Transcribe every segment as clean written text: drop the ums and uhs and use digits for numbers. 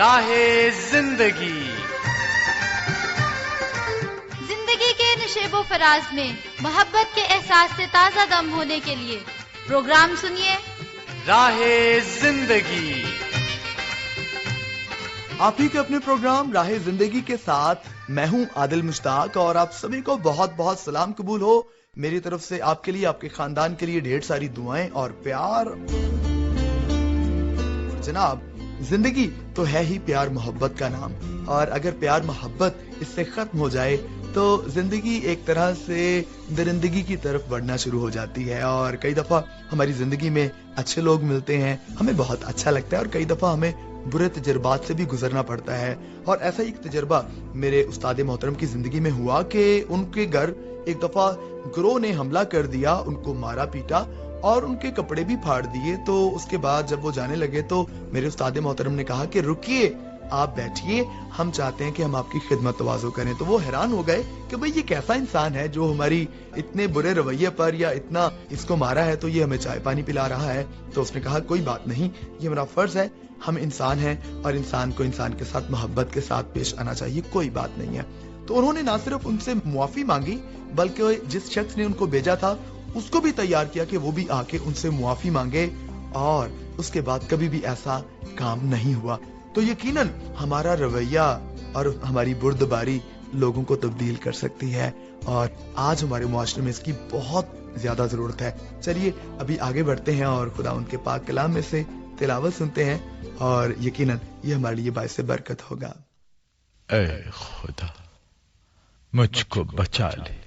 راہ زندگی زندگی کے نشیب و فراز میں محبت کے احساس سے تازہ دم ہونے کے لیے پروگرام سنیے راہ زندگی۔ آپ ہی کے اپنے پروگرام راہ زندگی کے ساتھ میں ہوں عادل مشتاق، اور آپ سبھی کو بہت بہت سلام قبول ہو میری طرف سے، آپ کے لیے، آپ کے خاندان کے لیے ڈھیر ساری دعائیں اور پیار۔ جناب، زندگی تو ہے ہی پیار محبت کا نام، اور اگر پیار محبت اس سے ختم ہو جائے تو زندگی ایک طرح سے درندگی کی طرف بڑھنا شروع ہو جاتی ہے، اور کئی دفعہ ہماری زندگی میں اچھے لوگ ملتے ہیں، ہمیں بہت اچھا لگتا ہے، اور کئی دفعہ ہمیں برے تجربات سے بھی گزرنا پڑتا ہے۔ اور ایسا ایک تجربہ میرے استاد محترم کی زندگی میں ہوا کہ ان کے گھر ایک دفعہ گروہ نے حملہ کر دیا، ان کو مارا پیٹا اور ان کے کپڑے بھی پھاڑ دیے۔ تو اس کے بعد جب وہ جانے لگے تو میرے استاد محترم نے کہا کہ رکیے، آپ بیٹھیے، ہم چاہتے ہیں کہ ہم آپ کی خدمت تواضع کریں۔ تو وہ حیران ہو گئے کہ بھئی یہ کیسا انسان ہے جو ہماری اتنے برے رویے پر یا اتنا اس کو مارا ہے تو یہ ہمیں چائے پانی پلا رہا ہے۔ تو اس نے کہا کوئی بات نہیں، یہ میرا فرض ہے، ہم انسان ہیں اور انسان کو انسان کے ساتھ محبت کے ساتھ پیش آنا چاہیے، کوئی بات نہیں ہے۔ تو انہوں نے نہ صرف ان سے معافی مانگی بلکہ جس شخص نے ان کو بھیجا تھا اس کو بھی تیار کیا کہ وہ بھی آ کے ان سے معافی مانگے، اور اس کے بعد کبھی بھی ایسا کام نہیں ہوا۔ تو یقیناً ہمارا رویہ اور ہماری بردباری لوگوں کو تبدیل کر سکتی ہے، اور آج ہمارے معاشرے میں اس کی بہت زیادہ ضرورت ہے۔ چلیے ابھی آگے بڑھتے ہیں اور خدا ان کے پاک کلام میں سے تلاوت سنتے ہیں، اور یقیناً یہ ہمارے لیے باعث برکت ہوگا۔ اے خدا، مجھ کو بچا لے،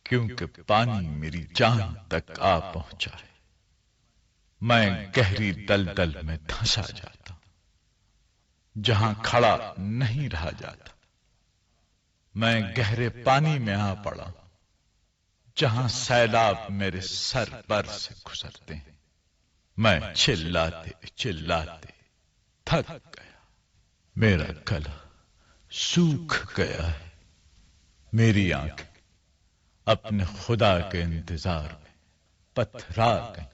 کیونکہ پانی میری جان تک آ پہنچا ہے، میں گہری دلدل میں دھنسا جاتا ہوں، جہاں کھڑا نہیں رہا جاتا، میں گہرے پانی میں آ پڑا، جہاں سیلاب میرے سر پر سے گزرتے ہیں، میں چلاتے چلاتے تھک گیا، میرا گلا سوکھ گیا ہے، میری آنکھ اپنے خدا کے انتظار میں پتھرا گئی،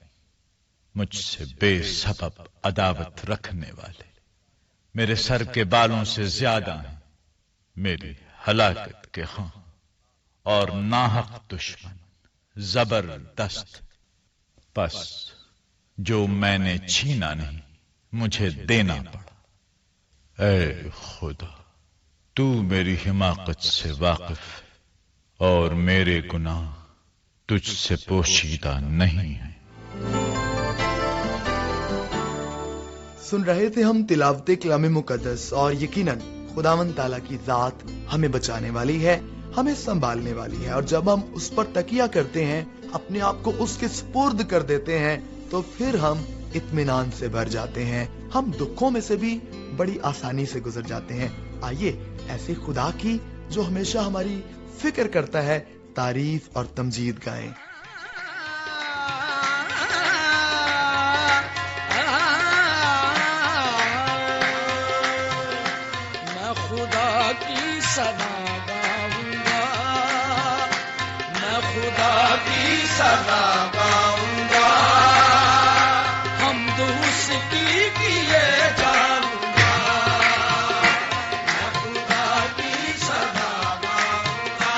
مجھ سے بے سبب عداوت رکھنے والے میرے سر کے بالوں سے زیادہ ہیں، میری ہلاکت کے ہاں اور ناحق دشمن زبردست، پس جو میں نے چھینا نہیں مجھے دینا پڑا۔ اے خدا، تو میری حماقت سے واقف ہے اور میرے گناہ تجھ سے پوشیدہ نہیں ہیں۔ سن رہے تھے ہم تلاوت کلام مقدس، اور یقیناً خداوند تعالیٰ کی ذات ہمیں بچانے والی ہے، ہمیں سنبھالنے والی ہے، اور جب ہم اس پر تکیہ کرتے ہیں، اپنے آپ کو اس کے سپرد کر دیتے ہیں، تو پھر ہم اطمینان سے بھر جاتے ہیں، ہم دکھوں میں سے بھی بڑی آسانی سے گزر جاتے ہیں۔ آئیے ایسے خدا کی جو ہمیشہ ہماری فکر کرتا ہے تعریف اور تمجید گائیں۔ میں خدا کی ثنا گاؤں گا، میں خدا کی ثنا گاؤں گا، حمد اس کی کیے جاؤں گا، میں خدا کی ثنا گاؤں گا،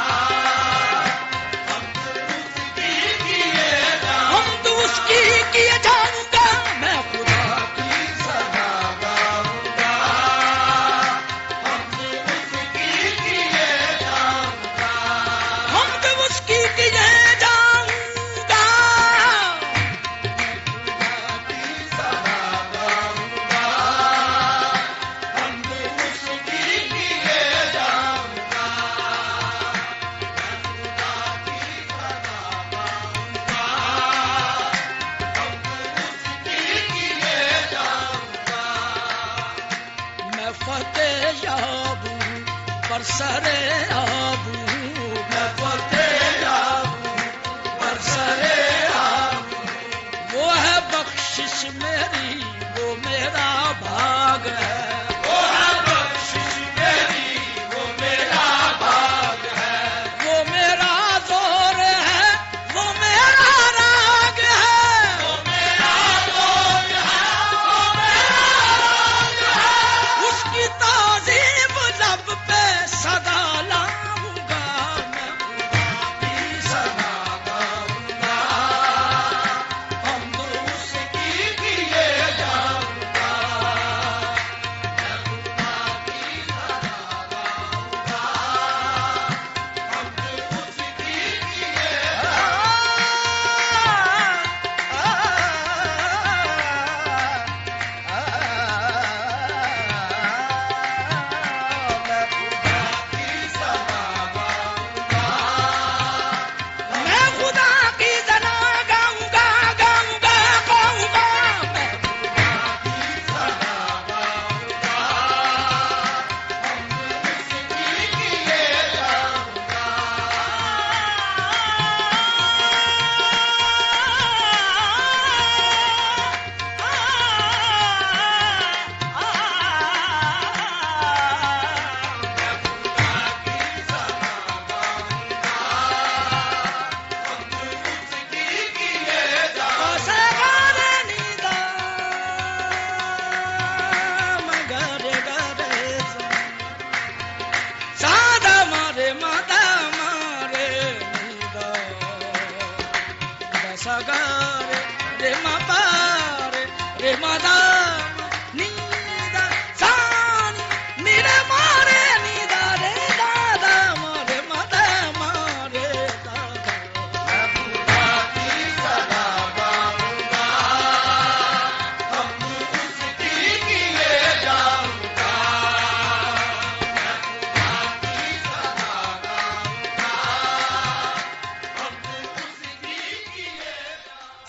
حمد اس کی کیے جاؤں گا، میں خدا کی ثنا گاؤں گا، حمد اس کی کیے جاؤں گا، حمد اس کی کیے جاؤں گا، خدا کی ثنا گاؤں گا، حمد اس کی کیے جاؤں گا، خدا کی ثنا گاؤں گا، میں فتح یاب ہوں پر سرے آب ہوں، میں فتح یاب ہوں پر سرے آب ہوں، وہ ہے بخشش میری، وہ میرا بھاگ ہے، وہ ہے بخشش میری، وہ میرا بھاگ ہے، وہ میرا زور ہے، وہ میرا راگ ہے، وہ میرا زور ہے، وہ میرا راگ ہے، रे मा पा रे मा दा नी दा सा नी रे मा रे नी दा रे दा दा मा रे मा दा मा रे दा मैं खुदा की सदा गाऊंगा हम उसकी किए जाऊंगा मैं खुदा की सदा गाऊंगा हम उसकी किए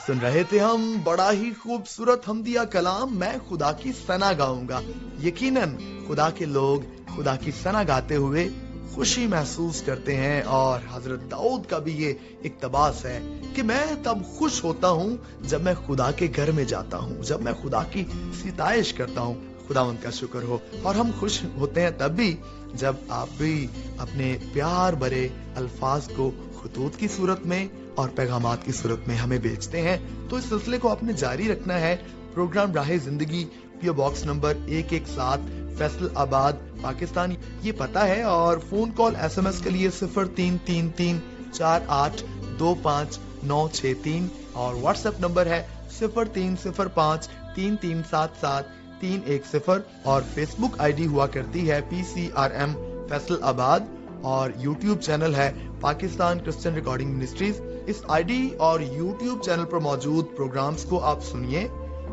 सुन रहे थे हम बड़ा ही खूबसूरत हमदिया कलाम मैं खुदा की सना गाऊंगा। यकीनन खुदा के लोग खुदा की सना गाते हुए खुशी महसूस करते हैं और हजरत दाऊद का भी ये इक्तबास है कि मैं तब खुश होता हूँ जब मैं खुदा के घर में जाता हूँ, जब मैं खुदा की सिताइश करता हूँ। खुदावंद का शुक्र हो। और हम खुश होते हैं तब भी जब आप भी अपने प्यार भरे अल्फाज को खुतूत की सूरत में और पैगामात की सूरत में हमें भेजते हैं। तो इस सिलसिले को आपने जारी रखना है। प्रोग्राम राहे जिंदगी, PO box number 117 Faisalabad Pakistan ये पता है। और फोन कॉल SMS के लिए 0333482593 और व्हाट्सएप नंबर है 030533773110 और फेसबुक आईडी हुआ करती है PCRM फैसलाबाद और यूट्यूब चैनल है पाकिस्तान क्रिश्चियन रिकॉर्डिंग मिनिस्ट्रीज। इस आईडी और यूट्यूब चैनल पर मौजूद प्रोग्राम्स को आप सुनिए,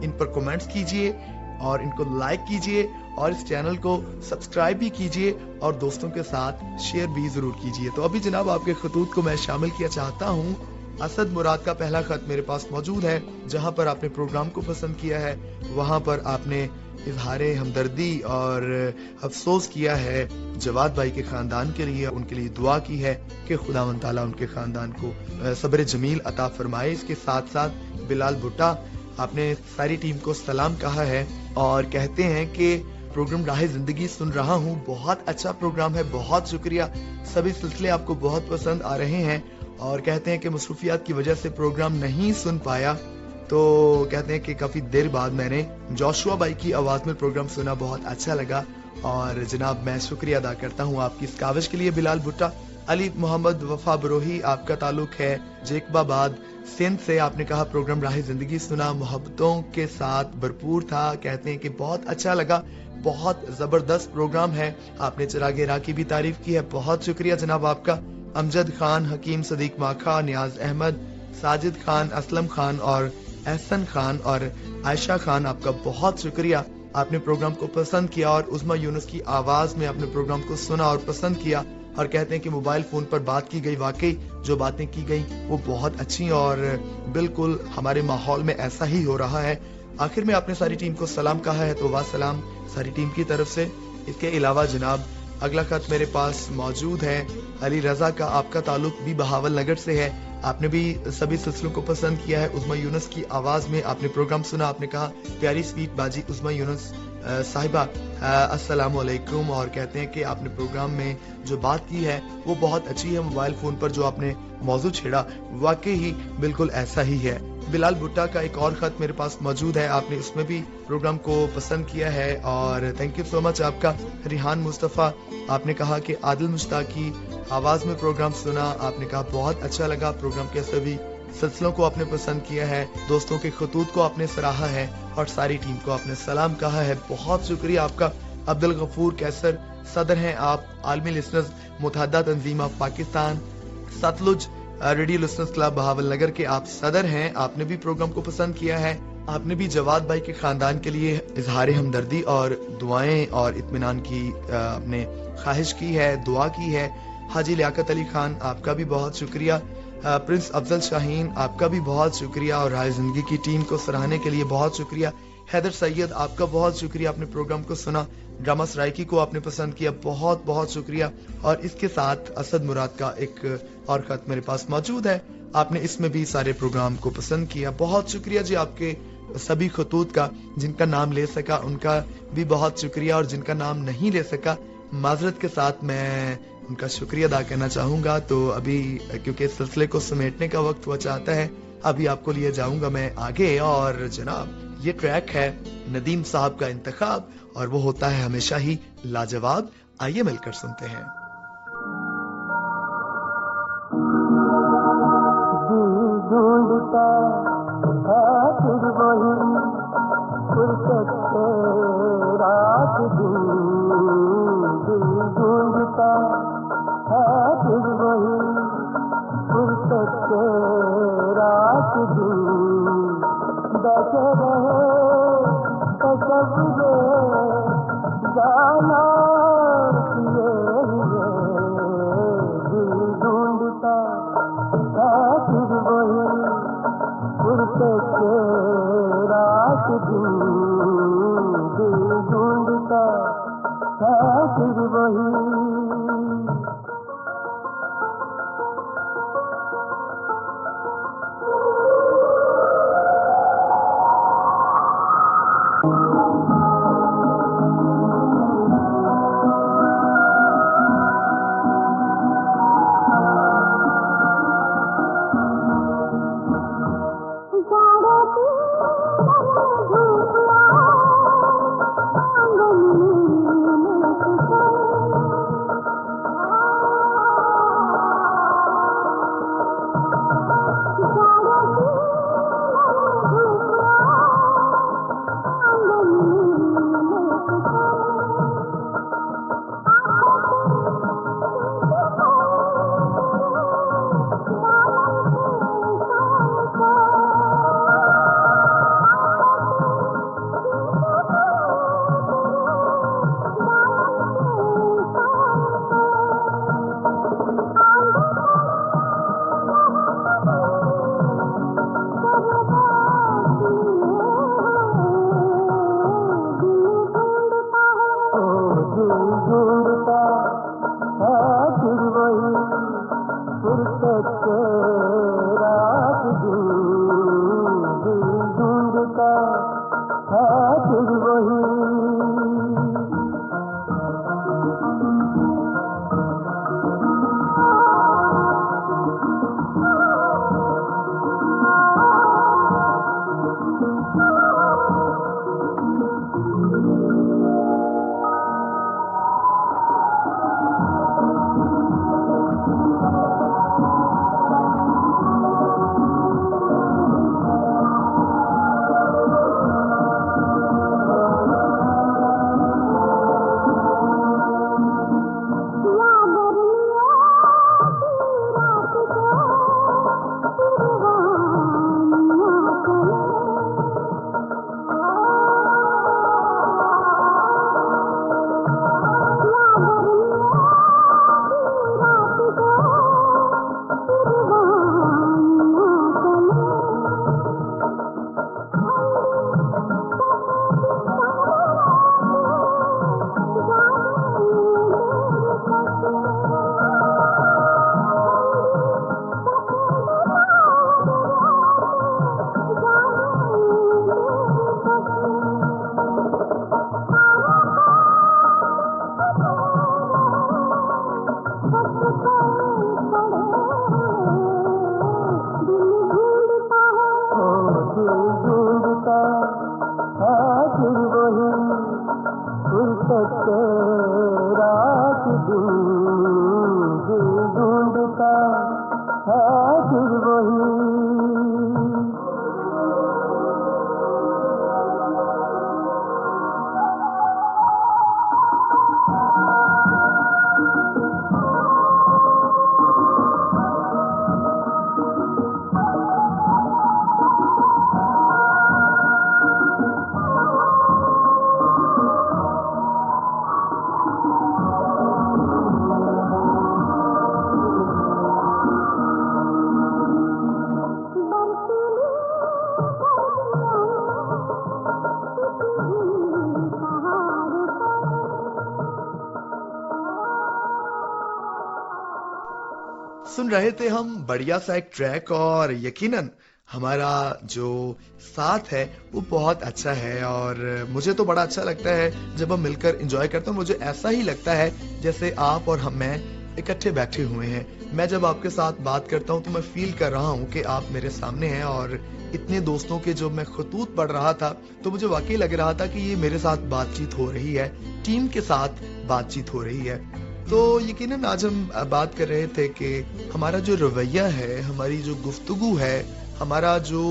इन पर कमेंट्स कीजिए और इनको लाइक कीजिए और इस चैनल को सब्सक्राइब भी कीजिए और दोस्तों के साथ शेयर भी जरूर कीजिए। तो अभी जनाब आपके खतूत को मैं शामिल किया चाहता हूँ। असद मुराद का पहला खत मेरे पास मौजूद है, जहाँ पर आपने प्रोग्राम को पसंद किया है, वहाँ पर आपने इजहारे हमदर्दी और अफसोस किया है जवाद भाई के खानदान के लिए, उनके लिए दुआ की है कि खुदावंद ताला उनके खानदान को सब्र जमील अता फरमाए। इसके साथ साथ बिलाल भुट्टा आपने सारी टीम को सलाम कहा है और कहते हैं कि प्रोग्राम राहे जिंदगी सुन रहा हूँ, बहुत अच्छा प्रोग्राम है, बहुत शुक्रिया। सभी सिलसिले आपको बहुत पसंद आ रहे हैं और कहते हैं कि मसरूफियात की वजह से प्रोग्राम नहीं सुन पाया, तो कहते हैं कि काफी देर बाद मैंने जोशुआ भाई की आवाज में प्रोग्राम सुना, बहुत अच्छा लगा। और जनाब मैं शुक्रिया अदा करता हूँ आपकी इस काविश के लिए। बिलाल भुट्टा, अली मोहम्मद वफा बरोही आपका ताल्लुक है जेकबाबाद सिंध से, आपने कहा प्रोग्राम राहे जिंदगी सुना, मोहब्बतों के साथ भरपूर था। कहते हैं कि बहुत अच्छा लगा, बहुत जबरदस्त प्रोग्राम है। आपने चिरागे राह की भी तारीफ की है, बहुत शुक्रिया जनाब आपका। अमजद खान, हकीम सदीक माखा, नियाज अहमद, साजिद खान, असलम खान और एहसन खान और आयशा खान, आपका बहुत शुक्रिया। आपने प्रोग्राम को पसंद किया और उस्मा यूनुस की आवाज में आपने प्रोग्राम को सुना और पसंद किया और कहते हैं कि मोबाइल फोन पर बात की गई, वाकई जो बातें की गई वो बहुत अच्छी और बिल्कुल हमारे माहौल में ऐसा ही हो रहा है। आखिर में आपने सारी टीम को सलाम कहा है, तो वाह सलाम सारी टीम की तरफ से। इसके अलावा जनाब अगला खत मेरे पास मौजूद है अली रजा का, आपका ताल्लुक भी बहावल नगर से है। आपने भी सभी सिलसिलों को पसंद किया है। उस्मा यूनुस की आवाज में आपने प्रोग्राम सुना, आपने कहा प्यारी स्वीट बाजी उस्मा यूनुस साहिबा अस्सलाम वालेकुम, और कहते हैं कि आपने प्रोग्राम में जो बात की है वो बहुत अच्छी है। मोबाइल फोन पर जो आपने मौजूद छेड़ा वाकई ही बिल्कुल ऐसा ही है। बिलाल भुट्टा का एक और खत मेरे पास मौजूद है, आपने उसमें भी प्रोग्राम को पसंद किया है और थैंक यू सो मच आपका। रिहान मुस्तफा, आपने कहा कि आदिल मुश्ताकी आवाज में प्रोग्राम सुना, आपने कहा बहुत अच्छा लगा। प्रोग्राम के सभी सिलसिलों को आपने पसंद किया है, दोस्तों के खतूत को आपने सराहा है और सारी टीम को आपने सलाम कहा है, बहुत शुक्रिया आपका। अब्दुल गफूर कैसर, सदर हैं आप आलमी लिसनर्स मुतहद्दा तंजीम of Pakistan Sutlej radio listeners club Bahawalnagar के आप सदर हैं। आपने भी प्रोग्राम को पसंद किया है। आपने भी जवाद भाई के खानदान के लिए इजहार हमदर्दी और दुआएं और इत्मीनान की आपने ख्वाहिश की है, दुआ की है। हाजी लियाकत अली खान, आपका भी बहुत शुक्रिया। प्रिंस अफजल शाहीन, आपका भी बहुत शुक्रिया और राहे जिंदगी की टीम को सराहने के लिए बहुत शुक्रिया। हैदर सैयद, आपका बहुत शुक्रिया, आपने प्रोग्राम को सुना। ड्रामा सराइकी को आपने पसंद किया, बहुत बहुत शुक्रिया। और इसके साथ असद मुराद का एक और खत मेरे पास मौजूद है, आपने इसमें भी सारे प्रोग्राम को पसंद किया, बहुत शुक्रिया जी आपके सभी खतूत का। जिनका नाम ले सका उनका भी बहुत शुक्रिया और जिनका नाम नहीं ले सका माजरत के साथ मैं उनका शुक्रिया अदा करना चाहूंगा। तो अभी क्योंकि इस सिलसिले को समेटने का वक्त हुआ चाहता है, अभी आपको लिए जाऊंगा मैं आगे। और जनाब ये ट्रैक है नदीम साहब का इंतखाब और वो होता है हमेशा ही लाजवाब। आइए मिलकर सुनते हैं। ढूंढता सुन रहे थे हम बढ़िया सा एक ट्रैक और यकीनन हमारा जो साथ है वो बहुत अच्छा है और मुझे तो बड़ा अच्छा लगता है जब हम मिलकर एंजॉय करते हैं। मुझे ऐसा ही लगता है जैसे आप और मैं इकट्ठे बैठे हुए हैं। मैं जब आपके साथ बात करता हूँ तो मैं फील कर रहा हूँ कि आप मेरे सामने हैं और इतने दोस्तों के जो मैं खतूत पढ़ रहा था तो मुझे वाकई लग रहा था कि ये मेरे साथ बातचीत हो रही है, टीम के साथ बातचीत हो रही है। तो यकीनन आज हम बात कर रहे थे कि हमारा जो रवैया है, हमारी जो गुफ्तगू है, हमारा जो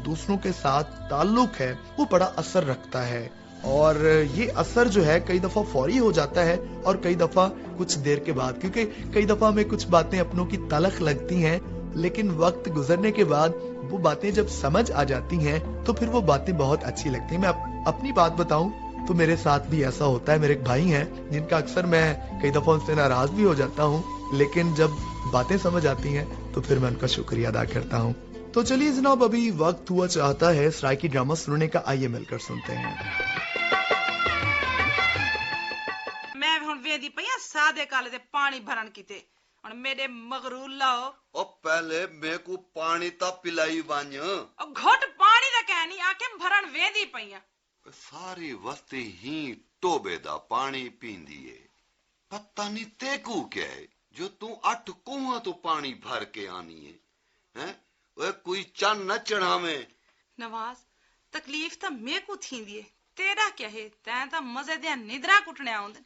दूसरों के साथ ताल्लुक है वो बड़ा असर रखता है और ये असर जो है कई दफा फौरी हो जाता है और कई दफा कुछ देर के बाद, क्योंकि कई दफा हमें कुछ बातें अपनों की तलख लगती हैं लेकिन वक्त गुजरने के बाद वो बातें जब समझ आ जाती हैं तो फिर वो बातें बहुत अच्छी लगती हैं। मैं اپنی بات بتاؤں تو میرے ساتھ بھی ایسا ہوتا ہے. میرے ایک بھائی ہیں جن کا اکثر میں کئی دفعہ ان سے ناراض بھی ہو جاتا ہوں, لیکن جب باتیں سمجھ آتی ہیں تو پھر میں ان کا شکریہ ادا کرتا ہوں. تو چلیے جناب, ابھی وقت ہوا چاہتا ہے سرائکی ڈرامہ سننے کا, آئیے مل کر سنتے ہیں. میں ہن ویندی پئی سادے کالے تے پانی بھرن کیتے ہن میرے مغرور لاؤ او پہلے میں کو پانی تا پلائی ونج. او گھٹ پانی دا کہنی آ کے بھرن ویندی پئی ساری وستی ہی ٹوبے دا پانی پیندی ہے. پتہ نہیں تے کو کیا ہے جو تو 8 کنواں تو پانی بھر کے آنی ہے. ہیں اوے کوئی چن نہ چڑھاویں. نواز تکلیف تا میں کو تھیندی ہے, تیرا کیا ہے؟ تیں تا مزے دے ندرا کٹنے آوندن.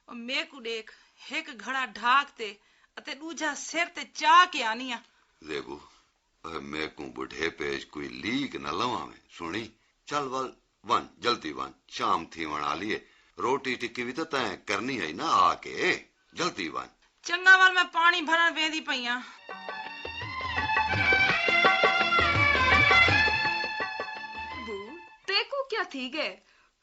او میں کو دیکھ ایک گھڑا ڈھاک تے اتے دوجا سر تے چا کے آنیاں. دیکھو میں کو بڑھے پیش کوئی لیک نہ لواویں. سنی چل ول ون جلدی ون, شام تھی ونا لیے روٹی ٹکی بھی تو تیں کرنی ہے نا, آ کے جلدی ون. چنگا وال میں پانی بھرن ویندی پئیاں. کو کیا تھی گئے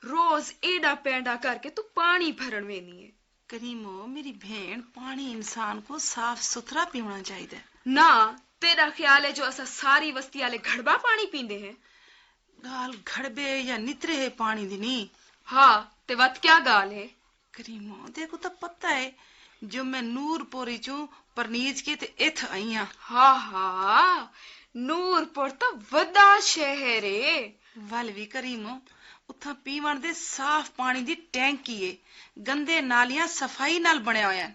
روز ایڈا پینڈا کر کے تو پانی بھرن وینی ہے. کریمو میری بہن, پانی انسان کو صاف ستھرا پینا چاہیے. نہ تیرا خیال ہے جو اسا ساری وستی والے گھڑبا پانی پیندے ہیں؟ گال گھڑبے یا نترے ہے پانی دی نہیں. ہاں تے وت کیا گال ہے؟ کریمو دیکھو تو پتہ ہے جو میں نور پوری چوں پرنیج کے تے ایتھ آئیاں. ہاں ہاں نور پور تو وڈا شہر ہے. ولوی کریمو اتھا پیون دے صاف پانی دی ٹینکی ہے, گندے نالیاں صفائی نال بنے ہوئے ہیں.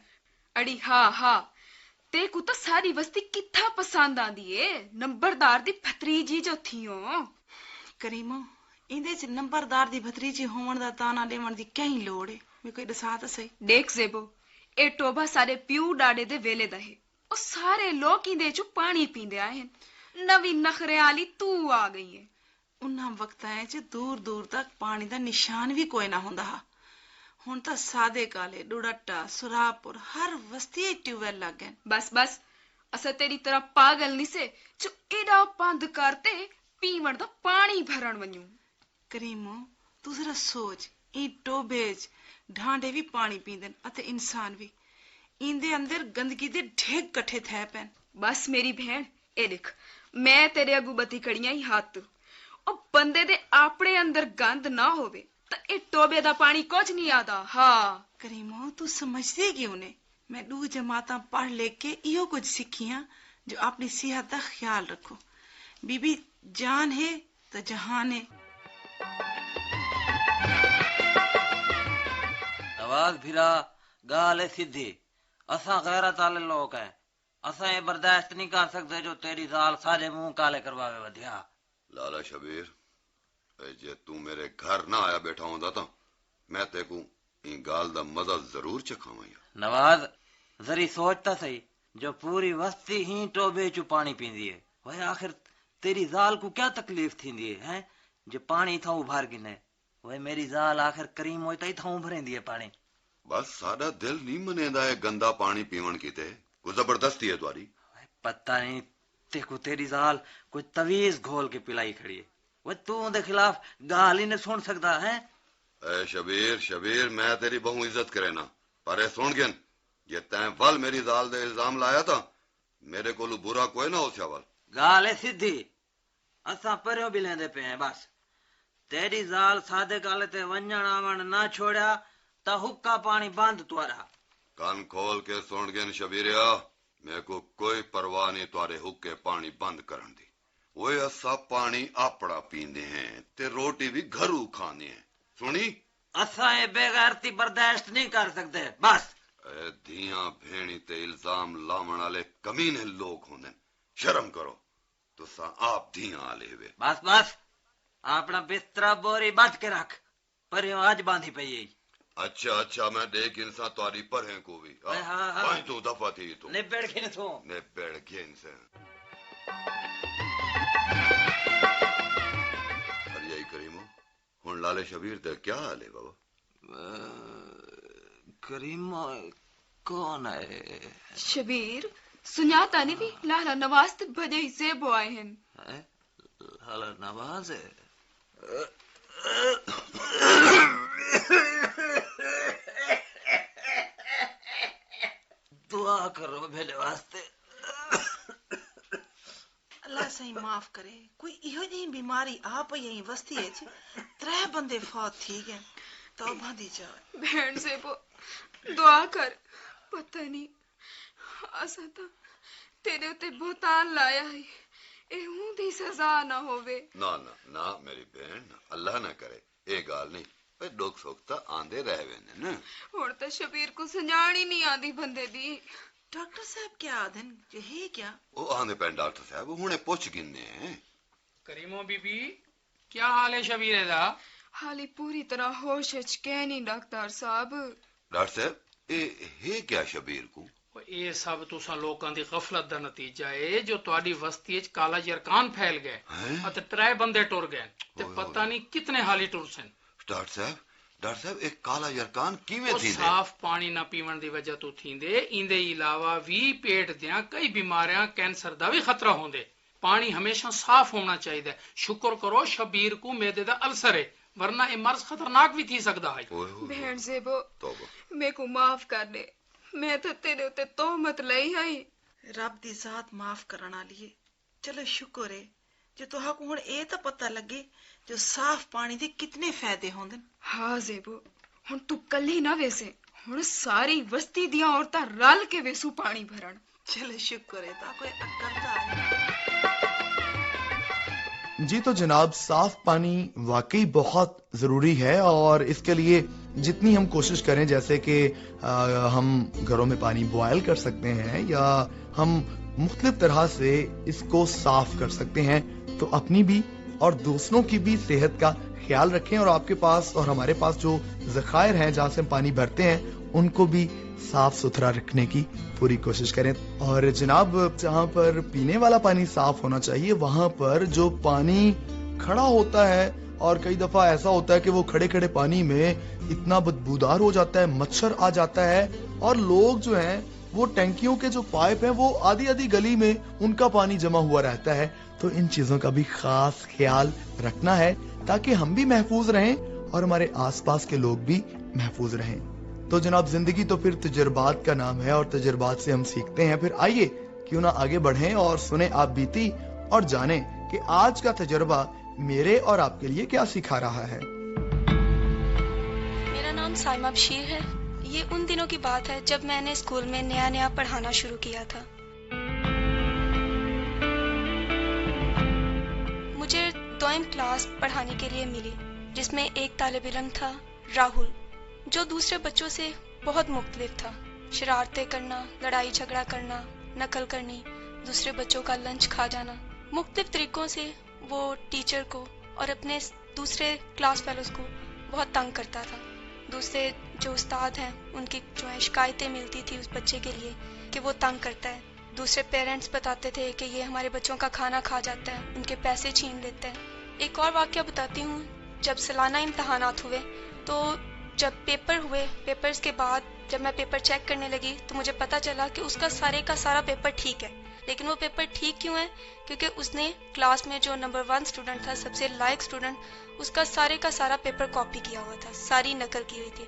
اڑی ہاں ہاں تے کو تو ساری وستی کتھا پسند آندی ہے, نمبردار دی بھتریجی جو تھیوں. کریمو ایندے چ نمبردار دی بھتریجی ہون دا تانا لیون دی کہیں لوڑ ہے؟ میں کوئی دسا تے صحیح. دیکھ زیبو اے ٹوبا سارے پیو ڈاڈے دے ویلے دا ہے, او سارے لوگ ایندے چوں پانی پیندے آئے ہیں. نوی نخرے والی تو آ گئی ہے. انہاں وقتاں چ دور دور تک پانی دا نشان بھی کوئی نہ ہوندا. ہن تا سادے کالے ڈوڈٹا سراپور ہر وستی ٹیوب ویل لگ گئے. بس بس اسا تیری طرح پاگل نہیں سے جو ایڈا بند کرتے پیون دا پانی بھرن ونجوں. کریمو تو ذرا سوچ, ای ٹوبیج ڈھانڈے بھی پانی پیندن اتے انسان بھی. ایندے اندر گندگی دے ڈھیگ کٹھے تھے پین. بس میری بہن اے دیکھ میں تیرے اگو بتی کڑیاں ہی ہاتھ او بندے دے اپنے اندر گند نہ ہووے تا اے ٹوبے دا پانی کچھ نہیں آدا. ہاں کریمو تو سمجھدے کیوں نے؟ میں 2 جماعتاں پڑھ لکھ کے ایہو کچھ سکھیاں جو اپنی صحت دا خیال رکھو. بی بی جان ہے تو جہان ہے. نواز بھیرا گال ہے سیدھی, اساں غیرت والے لوگ ہیں, اساں یہ برداشت نہیں کر سکتے جو تیری ذال سارے منہ کالے کرواوے ودھیا. لالا شبیر جے تو میرے گھر نہ آیا بیٹھا ہوندا تا میں تے کو این گال دا مزہ ضرور چکھاواں. نواز ذری سوچتا صحیح, جو پوری وستی ہی ٹوبے چوں پانی پیندی ہے, وہ آخر تیری ذال کو کیا تکلیف تھیندی ہے ہیں جو پانی تھاؤ بھر گنے؟ وہ میری ذال آخر کریم ہوئی تا تھاؤ بھریندی ہے پانی. بس ساڈا دل نہیں منیندا ہے گندا پانی پیون کیتے, کو زبردستی ہے تمہاری. پتہ نہیں تے کو تیری ذال کوئی تویز گھول کے پلائی کھڑی ہے, وہ تو دے خلاف گال ہی نہ سن سکتا ہے. اے شبیر شبیر میں تیری بہو عزت کرے نا, پر اے سن گن جے تیں ول میری ذال دے الزام لایا تا میرے کولو برا کوئی نہ ہو سیا. ول گال ہے سیدھی, اساں پریو بھی لیندے پے ہیں. بس تیری ذال سادے کالے تے ونجن آون نہ چھوڑیا تا حکا پانی بند توارا. کان کھول کے سن گن شبیریا, میں کو کوئی پرواہ نہیں تمہارے حکے پانی بند کرن دی. وہ اسا پانی اپڑا پیندے ہیں تے روٹی بھی گھروں کھانے ہیں. سنی اساں یہ بے غیرتی برداشت نہیں کر سکتے. بس اے دھیاں بھینی تے الزام لاون والے کمینے لوگ ہوندے, شرم کرو. تساں آپ دھیاں آلے ہوئے. بس بس اپنا بسترا بوری بچ کے رکھ, پریو آج باندھی پئی ہے. اچھا اچھا میں دیکھ انسان تاری پر ہیں کو بھی. ہاں تو دفعہ تھی تو نبڑ کے تو نبڑ کے انسان. ہریائی کریمو ہن لالے شبیر دے کیا حال ہے بابا؟ کریم کون ہے؟ شبیر سنیاتا نہیں بھی لالا نواز تے بھجے ہی زیبو آئے ہیں. لالا نواز ہے؟ दुआ करो मेरे वास्ते। अल्लाह सही माफ करे, कोई इहो जी बीमारी आ पई यही वस्ती च 3 बंदे फौत थी गए। तौबा दी जाए। भेण से वो दुआ कर, पता नहीं असा तो तेरे उते बहुतान लाया है, एहू दी सजा ना होवे। ना ना ना मेरी बहन, अल्लाह ना करे, ये गाल नहीं, पर दुख सुख तो आंदे रह वेने ना। हुण तो शबीर को संजान ही नहीं आंदी बंदे दी। डॉक्टर साहब क्या आदन जो है क्या? ओ आंदे पैन डॉक्टर साहब हुणे पुछ गिन्ने हैं। करीमो बीबी क्या हाल है शबीर दा? हाली पूरी तरह होश च कह नहीं डॉक्टर साहब। डॉक्टर साहब ये है क्या शबीर को? ये सब तुसा लोकां दी गफलत दा नतीजा है जो तुहाडी बस्ती च काला जरकान फैल गए अते 3 बंदे टुर गए ते पता नहीं कितने हाली टुर सन। डॉक्टर साहब एक काला जरकान किवें थी? साफ पानी ना पीवन दी वजह तो थींदे। इंदे इलावा भी पेट दियां कई बीमारियां कैंसर दा भी खतरा होंदे। पानी हमेशा साफ होना चाहिए। शुक्र करो शबीर को मैदे दा अल्सर है, वरना ये मर्ज खतरनाक भी थी सकदा है। भेण ज़ेबो मेरे को माफ कर दे, मैं तो तेरे उते तोहमत लई है। रब दी जात माफ करना लिए। चलो शुक्र है जो तुहा को हुण ए तो पता लगे जो साफ पानी दे कितने फायदे होंदे। हाँ ज़ेबो, हुण तू कल्ली ना वेसे, हुण सारी बस्ती दियां औरतां रल के वेसू पानी भरन। चलो शुक्र है ता कोई अक्कल दा है। जी तो जनाब, साफ पानी वाकई बहुत जरूरी है और इसके लिए जितनी हम कोशिश करें, जैसे कि हम घरों में पानी बॉयल कर सकते हैं या हम मुख्तलिफ तरह से इसको साफ कर सकते हैं, तो अपनी भी और दूसरों की भी सेहत का ख्याल रखें और आपके पास और हमारे पास जो ज़खायर हैं जहाँ से हम पानी भरते हैं उनको भी साफ सुथरा रखने की पूरी कोशिश करें। और जनाब, जहाँ पर पीने वाला पानी साफ होना चाहिए वहां पर जो पानी खड़ा होता है, और कई दफा ऐसा होता है कि वो खड़े खड़े पानी में इतना बदबूदार हो जाता है, मच्छर आ जाता है और लोग जो हैं वो टैंकियों के जो पाइप हैं वो आधी आधी गली में उनका पानी जमा हुआ रहता है। तो इन चीजों का भी खास ख्याल रखना है ताकि हम भी महफूज रहें और हमारे आसपास के लोग भी महफूज रहें। तो जनाब, जिंदगी तो फिर तजुर्बात का नाम है और तजुर्बात से हम सीखते हैं। फिर आइए क्यों ना आगे बढ़ें और सुने आप बीती और जानें कि आज का तजुर्बा मेरे और आपके लिए क्या सिखा रहा है। मेरा नाम साइमा बशीर है। ये उन दिनों की बात है जब मैंने स्कूल में नया पढ़ाना शुरू किया था। मुझे 2वीं क्लास पढ़ाने के लिए मिली, जिसमें एक तालिब इल्म था राहुल, जो दूसरे बच्चों से बहुत मुख्तलिफ था। शरारतें करना, लड़ाई झगड़ा करना, नकल करनी, दूसरे बच्चों का लंच खा जाना, मुख्तलिफ तरीकों से वो टीचर को और अपने दूसरे क्लास फेलोज को बहुत तंग करता था। दूसरे जो उस्ताद हैं उनकी जो है शिकायतें मिलती थी उस बच्चे के लिए कि वो तंग करता है। दूसरे पेरेंट्स बताते थे कि ये हमारे बच्चों का खाना खा जाता है, उनके पैसे छीन लेता है। एक और वाकया बताती हूँ। जब सालाना इम्तहानात हुए तो जब पेपर हुए, पेपर्स के बाद जब मैं पेपर चेक करने लगी तो मुझे पता चला कि उसका सारे का सारा पेपर ठीक है। लेकिन वो पेपर ठीक क्यों है? क्योंकि उसने क्लास में जो नंबर 1 स्टूडेंट था, सबसे लायक स्टूडेंट, उसका सारे का सारा पेपर कॉपी किया हुआ था, सारी नकल की हुई थी।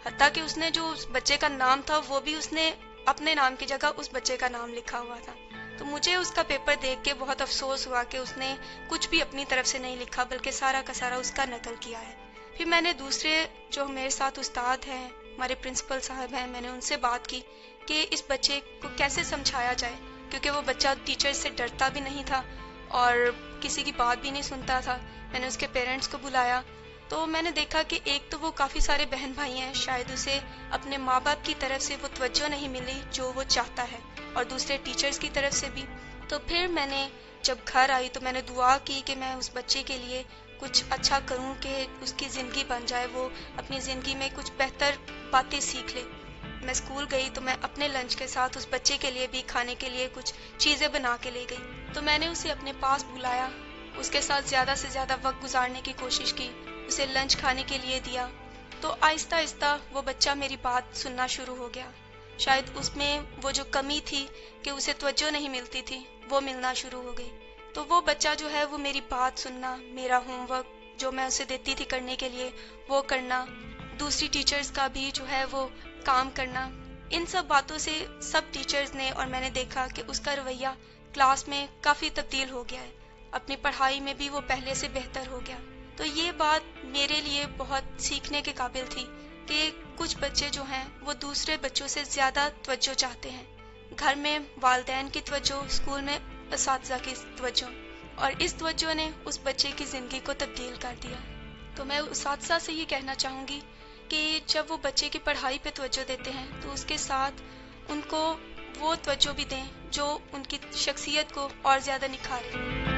हत्ता कि उसने जो उस बच्चे का नाम था वो भी उसने अपने नाम की जगह उस बच्चे का नाम लिखा हुआ था। तो मुझे उसका पेपर देख के बहुत अफसोस हुआ कि उसने कुछ भी अपनी तरफ से नहीं लिखा बल्कि सारा का सारा उसका नकल किया है। फिर मैंने दूसरे जो मेरे साथ उस्ताद हैं, हमारे प्रिंसिपल साहब हैं, मैंने उनसे बात की कि इस बच्चे को कैसे समझाया जाए, क्योंकि वो बच्चा टीचर से डरता भी नहीं था और किसी की बात भी नहीं सुनता था। मैंने उसके पेरेंट्स को बुलाया तो मैंने देखा कि एक तो वो काफ़ी सारे बहन भाई हैं, शायद उसे अपने माँ बाप की तरफ से वो तवज्जो नहीं मिली जो वो चाहता है, और दूसरे टीचर्स की तरफ से भी। तो फिर मैंने जब घर आई तो मैंने दुआ की कि मैं उस बच्चे के लिए कुछ अच्छा करूं कि उसकी ज़िंदगी बन जाए, वो अपनी ज़िंदगी में कुछ बेहतर बातें सीख ले। मैं स्कूल गई तो मैं अपने लंच के साथ उस बच्चे के लिए भी खाने के लिए कुछ चीज़ें बना के ले गई। तो मैंने उसे अपने पास बुलाया, उसके साथ ज़्यादा से ज़्यादा वक्त गुजारने की कोशिश की, उसे लंच खाने के लिए दिया। तो आहिस्ता आहिस्ता वो बच्चा मेरी बात सुनना शुरू हो गया। शायद उसमें वो जो कमी थी कि उसे तवज्जो नहीं मिलती थी, वो मिलना शुरू हो गई। तो वो बच्चा जो है वो मेरी बात सुनना, मेरा होमवर्क जो मैं उसे देती थी करने के लिए वो करना, दूसरी टीचर्स का भी जो है वो काम करना, इन सब बातों से सब टीचर्स ने और मैंने देखा कि उसका रवैया क्लास में काफ़ी तब्दील हो गया है, अपनी पढ़ाई में भी वो पहले से बेहतर हो गया। तो ये बात मेरे लिए बहुत सीखने के काबिल थी कि कुछ बच्चे जो हैं वो दूसरे बच्चों से ज़्यादा तवज्जो चाहते हैं। घर में वालिदैन की तवज्जो, स्कूल में असातिज़ा की तवज्जो, और इस तवज्जो ने उस बच्चे की ज़िंदगी को तब्दील कर दिया। तो मैं असातिज़ा से ये कहना चाहूँगी कि जब वो बच्चे की पढ़ाई पे तवज्जो देते हैं तो उसके साथ उनको वो तवज्जो भी दें जो उनकी शख्सियत को और ज़्यादा निखारे।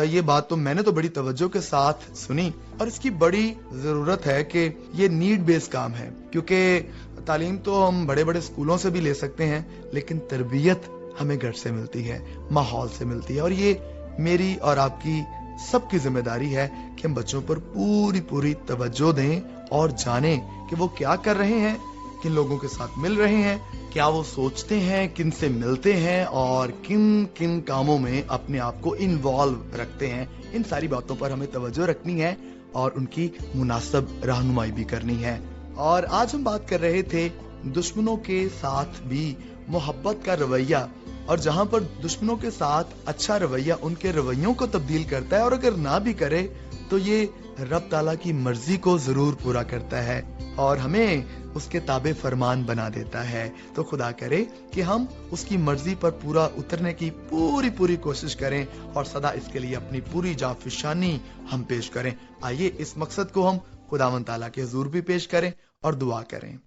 ये बात तो मैंने तो बड़ी तवज्जो के साथ सुनी, और इसकी बड़ी जरूरत है कि ये नीड बेस्ड काम है, क्योंकि तालीम तो हम बड़े बड़े स्कूलों से भी ले सकते हैं, लेकिन तरबियत हमें घर से मिलती है, माहौल से मिलती है। और ये मेरी और आपकी सबकी जिम्मेदारी है कि हम बच्चों पर पूरी पूरी तवज्जो दें और जानें कि वो क्या कर रहे हैं, किन लोगों के साथ मिल रहे हैं, क्या वो सोचते हैं, किन से मिलते हैं और किन किन कामों में अपने आप को इन्वॉल्व रखते हैं। इन सारी बातों पर हमें तवज्जो रखनी है और उनकी मुनासिब रहनुमाई भी करनी है। और आज हम बात कर रहे थे दुश्मनों के साथ भी मोहब्बत का रवैया, और जहां पर दुश्मनों के साथ अच्छा रवैया उनके रवैयों को तब्दील करता है, और अगर ना भी करे तो ये रब ताला की मर्जी को जरूर पूरा करता है और हमें उसके ताबे फरमान बना देता है। तो खुदा करे कि हम उसकी मर्जी पर पूरा उतरने की पूरी पूरी कोशिश करें और सदा इसके लिए अपनी पूरी जाफिशानी हम पेश करें। आइए इस मकसद को हम खुदावंद ताला के हुजूर भी पेश करें और दुआ करें।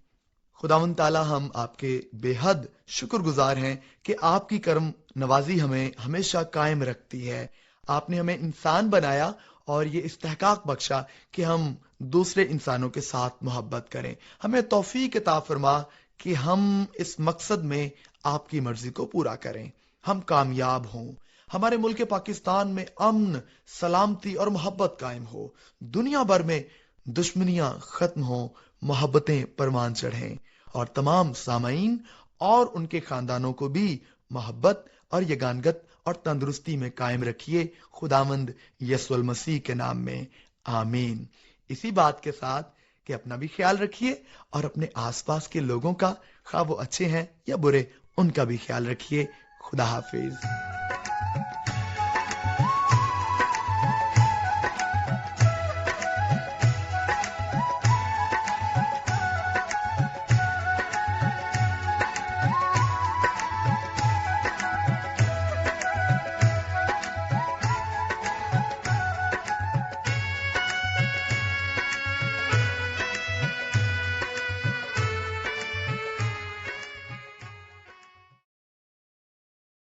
खुदावंद ताला, हम आपके बेहद शुक्रगुजार हैं कि आपकी करम नवाजी हमें हमेशा कायम रखती है। आपने हमें इंसान बनाया और ये इस्तेहकाक बख्शा कि हम दूसरे इंसानों के साथ मोहब्बत करें। हमें तौफीक अता फरमा कि हम इस मकसद में आपकी मर्जी को पूरा करें, हम कामयाब हों, हमारे मुल्क पाकिस्तान में अमन, सलामती और मोहब्बत कायम हो, दुनिया भर में दुश्मनियां खत्म हो, मोहब्बतें परवान चढ़ें, और तमाम सामाईन और उनके खानदानों को भी मोहब्बत और यगानगत और तंदुरुस्ती में कायम रखिए, खुदावंद यीशु मसीह के नाम में, आमीन। इसी बात के साथ कि अपना भी ख्याल रखिए और अपने आसपास के लोगों का, खा वो अच्छे हैं या बुरे, उनका भी ख्याल रखिए। खुदा हाफिज।